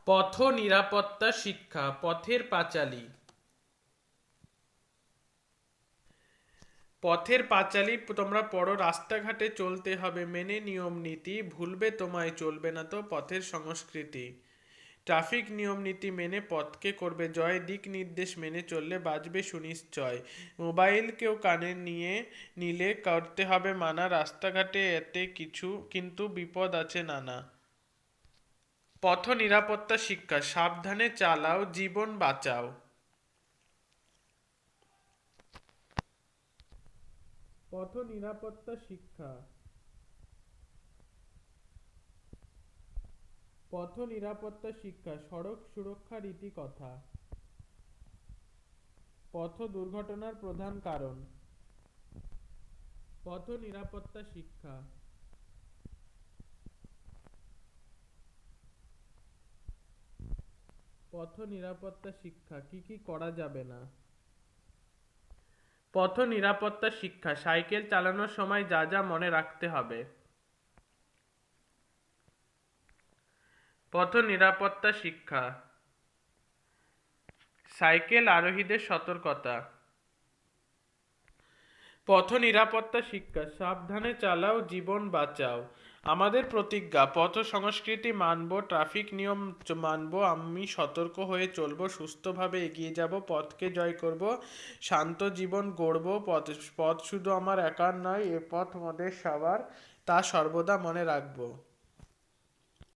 পথ নিরাপত্তা শিক্ষা, পথের পাঁচালী। পথের পাঁচালী তোমরা পড়ো, রাস্তাঘাটে চলতে হবে মেনে নিয়ম নীতি, ভুলবে তোমায় চলবে না তো পথের সংস্কৃতি। ট্রাফিক নিয়ম নীতি মেনে পথকে করবে জয়, দিক নির্দেশ মেনে চললে বাঁচবে সুনিশ্চয়। মোবাইল কেউ কানে নিয়ে নিলে করতে হবে মানা, রাস্তাঘাটে এতে কিছু কিন্তু বিপদ আছে নানা। পথ নিরাপত্তা শিক্ষা, সাবধানে চালাও জীবন বাঁচাও। পথ নিরাপত্তা শিক্ষা, পথ নিরাপত্তা শিক্ষা, সড়ক সুরক্ষা রীতি কথা। পথ দুর্ঘটনার প্রধান কারণ। পথ নিরাপত্তা শিক্ষা, পথ নিরাপত্তা শিক্ষা, কি কি করা যাবে না। পথ নিরাপত্তা শিক্ষা, সাইকেল চালানোর সময় যা যা মনে রাখতে হবে। পথ নিরাপত্তা শিক্ষা, সাইকেল আরোহীদের সতর্কতা। পথ নিরাপত্তা শিক্ষা, সাবধানে চালাও জীবন বাঁচাও। আমাদের প্রতিজ্ঞা, পথ সংস্কৃতি মানব, ট্রাফিক নিয়ম মানব, আমি সতর্ক হয়ে চলবো, সুস্থভাবে এগিয়ে যাব, পথকে জয় করব, শান্ত জীবন গড়ব। পথ শুধু আমার একার নয়, এ পথ আমাদের সবার, তা সর্বদা মনে রাখবো।